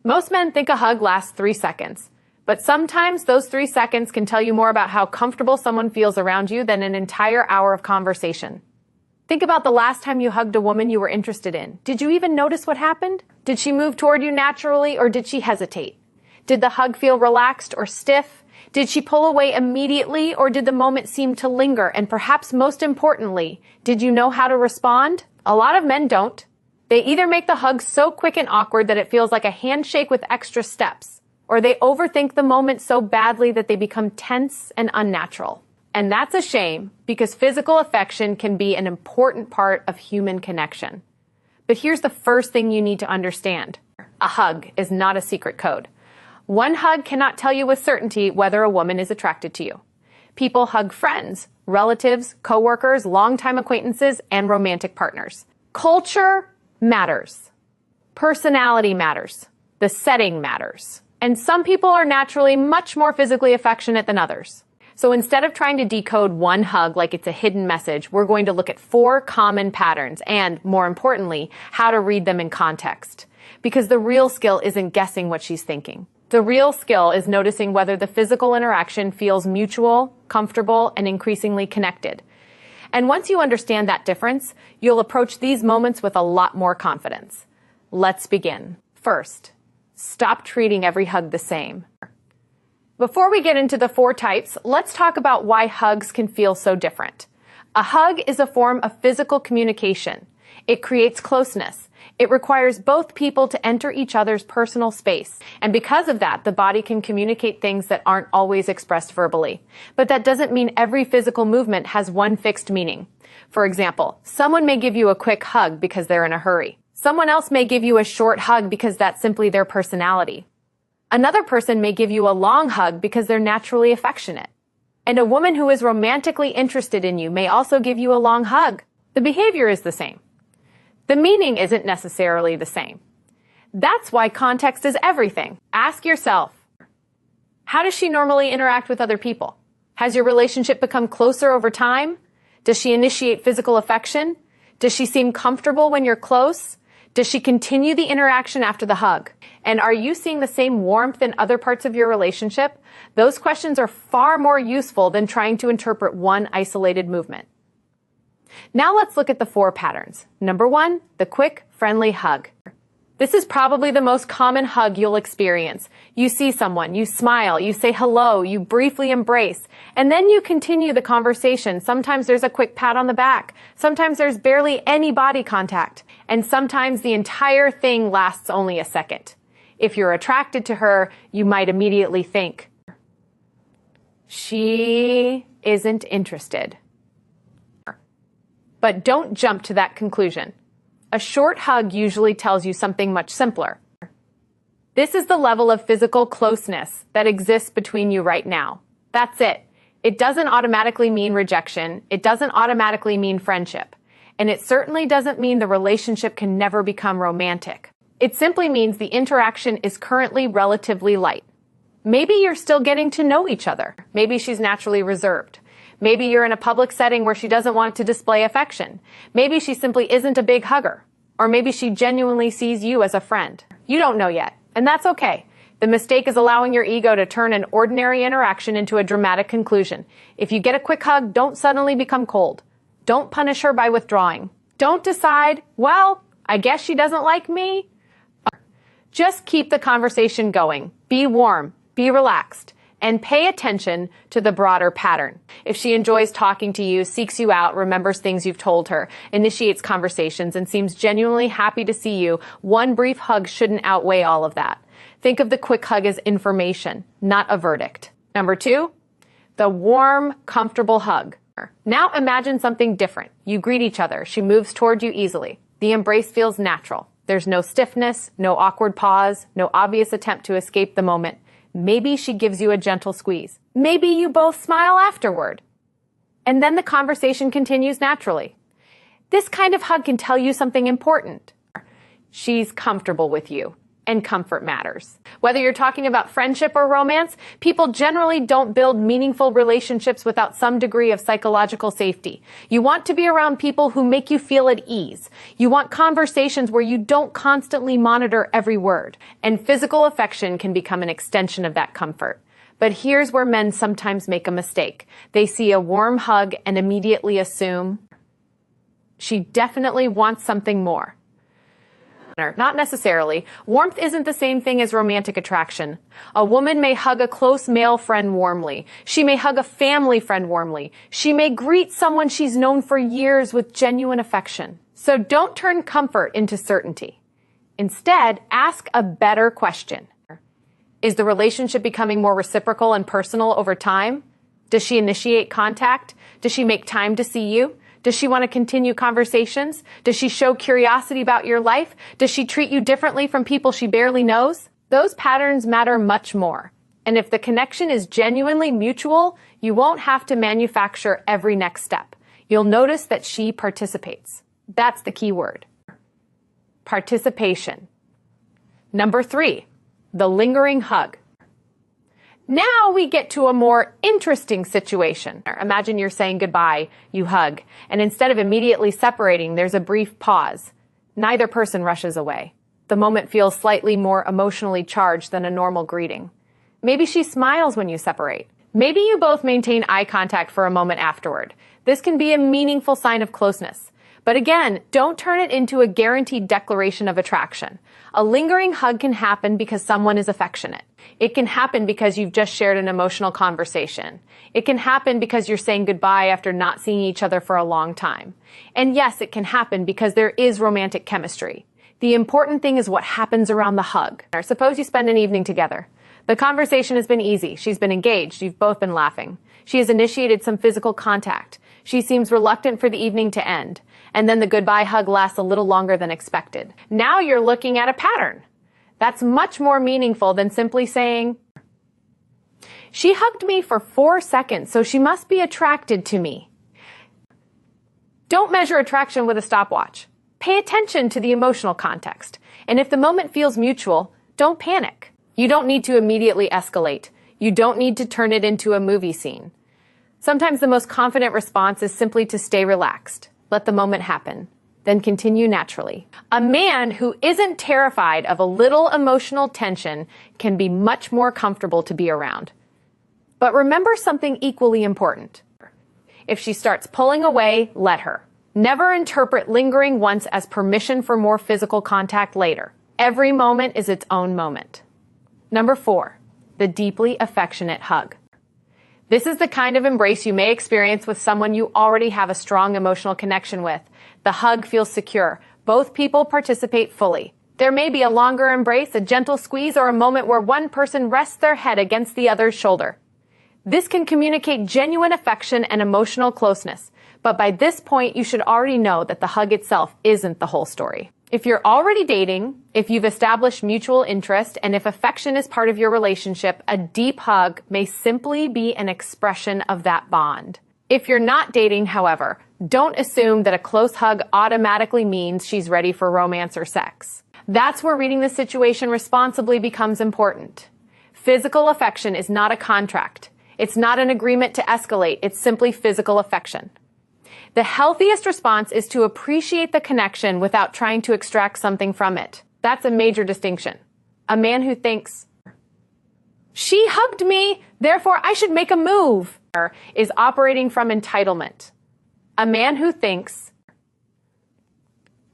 Most men think a hug lasts 3 seconds, but sometimes those 3 seconds can tell you more about how comfortable someone feels around you than an entire hour of conversation. Think about the last time you hugged a woman you were interested in. Did you even notice what happened? Did she move toward you naturally, or did she hesitate? Did the hug feel relaxed or stiff? Did she pull away immediately, or did the moment seem to linger? And perhaps most importantly, did you know how to respond? A lot of men don't. They either make the hug so quick and awkward that it feels like a handshake with extra steps, or they overthink the moment so badly that they become tense and unnatural. And that's a shame, because physical affection can be an important part of human connection. But here's the first thing you need to understand. A hug is not a secret code. One hug cannot tell you with certainty whether a woman is attracted to you. People hug friends, relatives, coworkers, longtime acquaintances, and romantic partners. Culture matters. Personality matters. The setting matters. And some people are naturally much more physically affectionate than others. So instead of trying to decode one hug like it's a hidden message, we're going to look at 4 common patterns and, more importantly, how to read them in context. Because the real skill isn't guessing what she's thinking. The real skill is noticing whether the physical interaction feels mutual, comfortable, and increasingly connected. And once you understand that difference, you'll approach these moments with a lot more confidence. Let's begin. First, stop treating every hug the same. Before we get into the 4 types, let's talk about why hugs can feel so different. A hug is a form of physical communication. It creates closeness. It requires both people to enter each other's personal space. And because of that, the body can communicate things that aren't always expressed verbally. But that doesn't mean every physical movement has one fixed meaning. For example, someone may give you a quick hug because they're in a hurry. Someone else may give you a short hug because that's simply their personality. Another person may give you a long hug because they're naturally affectionate. And a woman who is romantically interested in you may also give you a long hug. The behavior is the same. The meaning isn't necessarily the same. That's why context is everything. Ask yourself, how does she normally interact with other people? Has your relationship become closer over time? Does she initiate physical affection? Does she seem comfortable when you're close? Does she continue the interaction after the hug? And are you seeing the same warmth in other parts of your relationship? Those questions are far more useful than trying to interpret one isolated movement. Now let's look at the 4 patterns. Number 1, the quick, friendly hug. This is probably the most common hug you'll experience. You see someone, you smile, you say hello, you briefly embrace, and then you continue the conversation. Sometimes there's a quick pat on the back. Sometimes there's barely any body contact. And sometimes the entire thing lasts only a second. If you're attracted to her, you might immediately think, she isn't interested. But don't jump to that conclusion. A short hug usually tells you something much simpler. This is the level of physical closeness that exists between you right now. That's it. It doesn't automatically mean rejection. It doesn't automatically mean friendship. And it certainly doesn't mean the relationship can never become romantic. It simply means the interaction is currently relatively light. Maybe you're still getting to know each other. Maybe she's naturally reserved. Maybe you're in a public setting where she doesn't want to display affection. Maybe she simply isn't a big hugger. Or maybe she genuinely sees you as a friend. You don't know yet, and that's okay. The mistake is allowing your ego to turn an ordinary interaction into a dramatic conclusion. If you get a quick hug, don't suddenly become cold. Don't punish her by withdrawing. Don't decide, well, I guess she doesn't like me. Just keep the conversation going. Be warm, be relaxed, and pay attention to the broader pattern. If she enjoys talking to you, seeks you out, remembers things you've told her, initiates conversations, and seems genuinely happy to see you, one brief hug shouldn't outweigh all of that. Think of the quick hug as information, not a verdict. Number 2, the warm, comfortable hug. Now imagine something different. You greet each other. She moves toward you easily. The embrace feels natural. There's no stiffness, no awkward pause, no obvious attempt to escape the moment. Maybe she gives you a gentle squeeze. Maybe you both smile afterward. And then the conversation continues naturally. This kind of hug can tell you something important. She's comfortable with you. and comfort matters. Whether you're talking about friendship or romance, people generally don't build meaningful relationships without some degree of psychological safety. You want to be around people who make you feel at ease. You want conversations where you don't constantly monitor every word. And physical affection can become an extension of that comfort. But here's where men sometimes make a mistake. They see a warm hug and immediately assume she definitely wants something more. Not necessarily. Warmth isn't the same thing as romantic attraction. A woman may hug a close male friend warmly. She may hug a family friend warmly. She may greet someone she's known for years with genuine affection. So don't turn comfort into certainty. Instead, ask a better question. Is the relationship becoming more reciprocal and personal over time? Does she initiate contact? Does she make time to see you? Does she want to continue conversations? Does she show curiosity about your life? Does she treat you differently from people she barely knows? Those patterns matter much more. And if the connection is genuinely mutual, you won't have to manufacture every next step. You'll notice that she participates. That's the key word. Participation. Number 3, the lingering hug. Now we get to a more interesting situation. Imagine you're saying goodbye, you hug, and instead of immediately separating, there's a brief pause. Neither person rushes away. The moment feels slightly more emotionally charged than a normal greeting. Maybe she smiles when you separate. Maybe you both maintain eye contact for a moment afterward. This can be a meaningful sign of closeness. But again, don't turn it into a guaranteed declaration of attraction. A lingering hug can happen because someone is affectionate. It can happen because you've just shared an emotional conversation. It can happen because you're saying goodbye after not seeing each other for a long time. And yes, it can happen because there is romantic chemistry. The important thing is what happens around the hug. Suppose you spend an evening together. The conversation has been easy. She's been engaged. You've both been laughing. She has initiated some physical contact. She seems reluctant for the evening to end. And then the goodbye hug lasts a little longer than expected. Now you're looking at a pattern. That's much more meaningful than simply saying, she hugged me for 4 seconds, so she must be attracted to me. Don't measure attraction with a stopwatch. Pay attention to the emotional context. And if the moment feels mutual, don't panic. You don't need to immediately escalate. You don't need to turn it into a movie scene. Sometimes the most confident response is simply to stay relaxed. Let the moment happen. Then continue naturally. A man who isn't terrified of a little emotional tension can be much more comfortable to be around. But remember something equally important. If she starts pulling away, let her. Never interpret lingering once as permission for more physical contact later. Every moment is its own moment. Number 4, the deeply affectionate hug. This is the kind of embrace you may experience with someone you already have a strong emotional connection with. The hug feels secure. Both people participate fully. There may be a longer embrace, a gentle squeeze, or a moment where one person rests their head against the other's shoulder. This can communicate genuine affection and emotional closeness. But by this point, you should already know that the hug itself isn't the whole story. If you're already dating, if you've established mutual interest, and if affection is part of your relationship, a deep hug may simply be an expression of that bond. If you're not dating, however, don't assume that a close hug automatically means she's ready for romance or sex. That's where reading the situation responsibly becomes important. Physical affection is not a contract. It's not an agreement to escalate. It's simply physical affection. The healthiest response is to appreciate the connection without trying to extract something from it. That's a major distinction. A man who thinks, she hugged me, therefore I should make a move, is operating from entitlement. A man who thinks,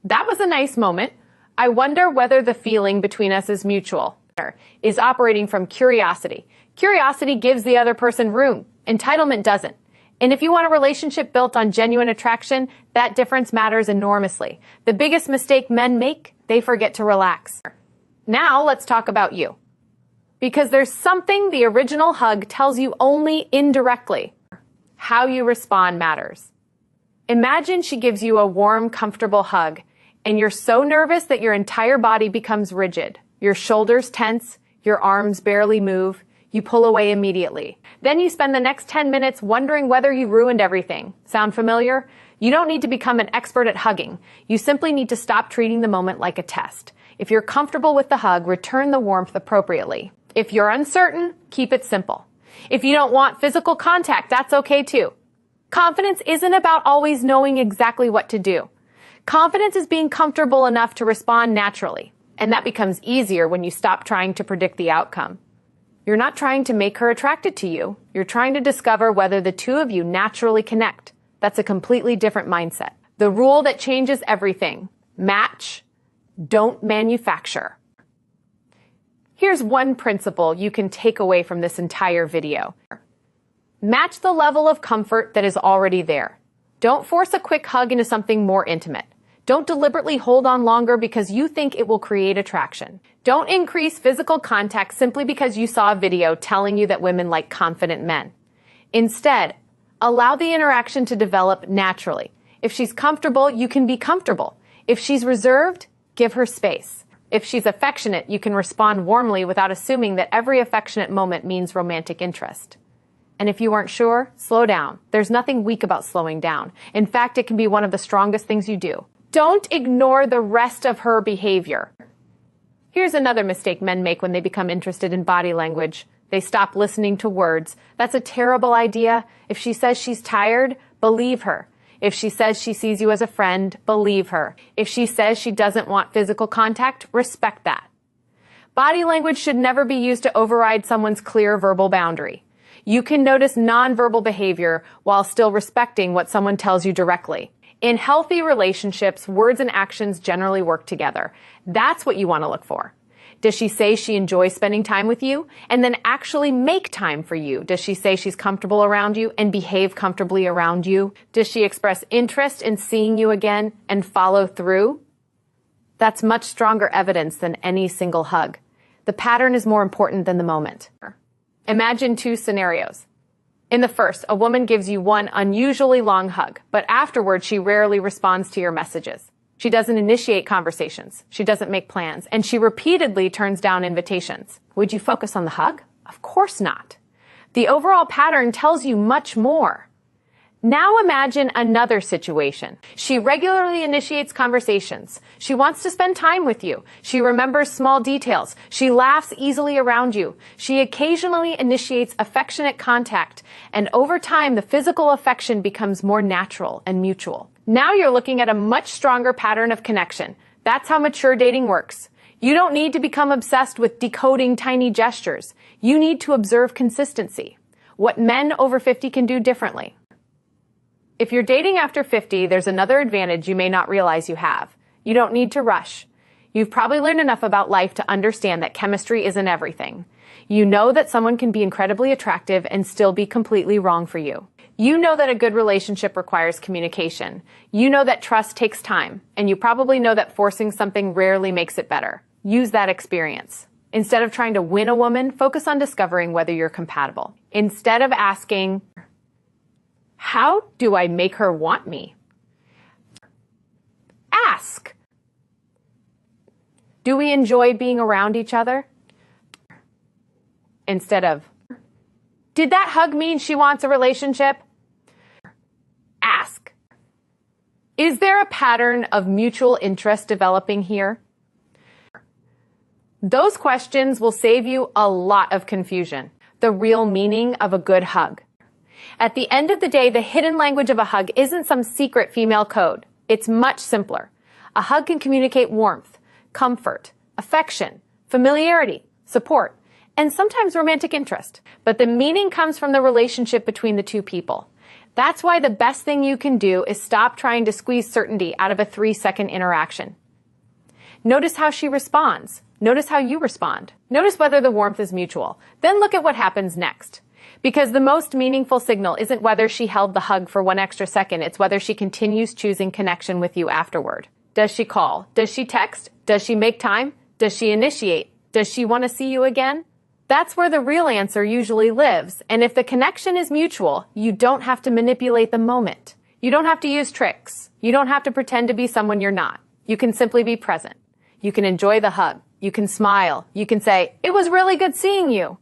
that was a nice moment, I wonder whether the feeling between us is mutual, is operating from curiosity. Curiosity gives the other person room. Entitlement doesn't. And if you want a relationship built on genuine attraction, that difference matters enormously. The biggest mistake men make, they forget to relax. Now let's talk about you. Because there's something the original hug tells you only indirectly. How you respond matters. Imagine she gives you a warm, comfortable hug, and you're so nervous that your entire body becomes rigid. Your shoulders tense, your arms barely move. You pull away immediately. Then you spend the next 10 minutes wondering whether you ruined everything. Sound familiar? You don't need to become an expert at hugging. You simply need to stop treating the moment like a test. If you're comfortable with the hug, return the warmth appropriately. If you're uncertain, keep it simple. If you don't want physical contact, that's okay too. Confidence isn't about always knowing exactly what to do. Confidence is being comfortable enough to respond naturally. And that becomes easier when you stop trying to predict the outcome. You're not trying to make her attracted to you. You're trying to discover whether the two of you naturally connect. That's a completely different mindset. The rule that changes everything: match, don't manufacture. Here's one principle you can take away from this entire video. Match the level of comfort that is already there. Don't force a quick hug into something more intimate. Don't deliberately hold on longer because you think it will create attraction. Don't increase physical contact simply because you saw a video telling you that women like confident men. Instead, allow the interaction to develop naturally. If she's comfortable, you can be comfortable. If she's reserved, give her space. If she's affectionate, you can respond warmly without assuming that every affectionate moment means romantic interest. And if you aren't sure, slow down. There's nothing weak about slowing down. In fact, it can be one of the strongest things you do. Don't ignore the rest of her behavior. Here's another mistake men make when they become interested in body language. They stop listening to words. That's a terrible idea. If she says she's tired, believe her. If she says she sees you as a friend, believe her. If she says she doesn't want physical contact, respect that. Body language should never be used to override someone's clear verbal boundary. You can notice nonverbal behavior while still respecting what someone tells you directly. In healthy relationships, words and actions generally work together. That's what you want to look for. Does she say she enjoys spending time with you and then actually make time for you? Does she say she's comfortable around you and behave comfortably around you? Does she express interest in seeing you again and follow through? That's much stronger evidence than any single hug. The pattern is more important than the moment. Imagine two scenarios. In the first, a woman gives you one unusually long hug, but afterward she rarely responds to your messages. She doesn't initiate conversations. She doesn't make plans, and she repeatedly turns down invitations. Would you focus on the hug? Of course not. The overall pattern tells you much more. Now imagine another situation. She regularly initiates conversations. She wants to spend time with you. She remembers small details. She laughs easily around you. She occasionally initiates affectionate contact. And over time, the physical affection becomes more natural and mutual. Now you're looking at a much stronger pattern of connection. That's how mature dating works. You don't need to become obsessed with decoding tiny gestures. You need to observe consistency. What men over 50 can do differently. If you're dating after 50, there's another advantage you may not realize you have. You don't need to rush. You've probably learned enough about life to understand that chemistry isn't everything. You know that someone can be incredibly attractive and still be completely wrong for you. You know that a good relationship requires communication. You know that trust takes time, and you probably know that forcing something rarely makes it better. Use that experience. Instead of trying to win a woman, focus on discovering whether you're compatible. Instead of asking, how do I make her want me? Ask, do we enjoy being around each other? Instead of, did that hug mean she wants a relationship? Ask, is there a pattern of mutual interest developing here? Those questions will save you a lot of confusion. The real meaning of a good hug. At the end of the day, the hidden language of a hug isn't some secret female code. It's much simpler. A hug can communicate warmth, comfort, affection, familiarity, support, and sometimes romantic interest. But the meaning comes from the relationship between the two people. That's why the best thing you can do is stop trying to squeeze certainty out of a 3-second interaction. Notice how she responds. Notice how you respond. Notice whether the warmth is mutual. Then look at what happens next. Because the most meaningful signal isn't whether she held the hug for 1 extra second, it's whether she continues choosing connection with you afterward. Does she call? Does she text? Does she make time? Does she initiate? Does she want to see you again? That's where the real answer usually lives. And if the connection is mutual, you don't have to manipulate the moment. You don't have to use tricks. You don't have to pretend to be someone you're not. You can simply be present. You can enjoy the hug. You can smile. You can say, "It was really good seeing you."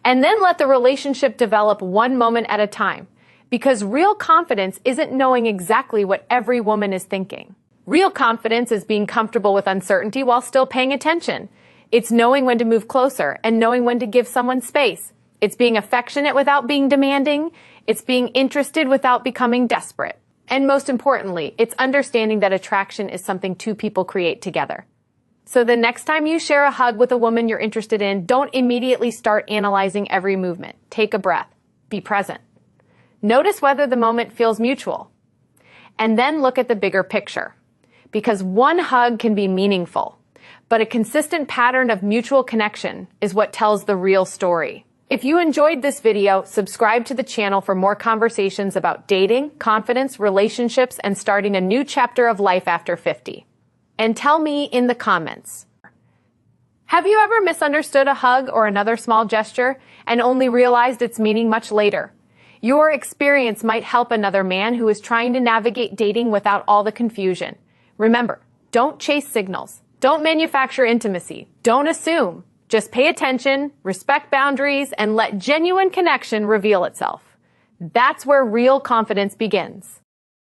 And then let the relationship develop one moment at a time. Because real confidence isn't knowing exactly what every woman is thinking. Real confidence is being comfortable with uncertainty while still paying attention. It's knowing when to move closer and knowing when to give someone space. It's being affectionate without being demanding. It's being interested without becoming desperate. And most importantly, it's understanding that attraction is something two people create together. So the next time you share a hug with a woman you're interested in, don't immediately start analyzing every movement. Take a breath. Be present. Notice whether the moment feels mutual. And then look at the bigger picture. Because one hug can be meaningful, but a consistent pattern of mutual connection is what tells the real story. If you enjoyed this video, subscribe to the channel for more conversations about dating, confidence, relationships, and starting a new chapter of life after 50. And tell me in the comments. Have you ever misunderstood a hug or another small gesture and only realized its meaning much later? Your experience might help another man who is trying to navigate dating without all the confusion. Remember, don't chase signals. Don't manufacture intimacy. Don't assume. Just pay attention, respect boundaries, and let genuine connection reveal itself. That's where real confidence begins.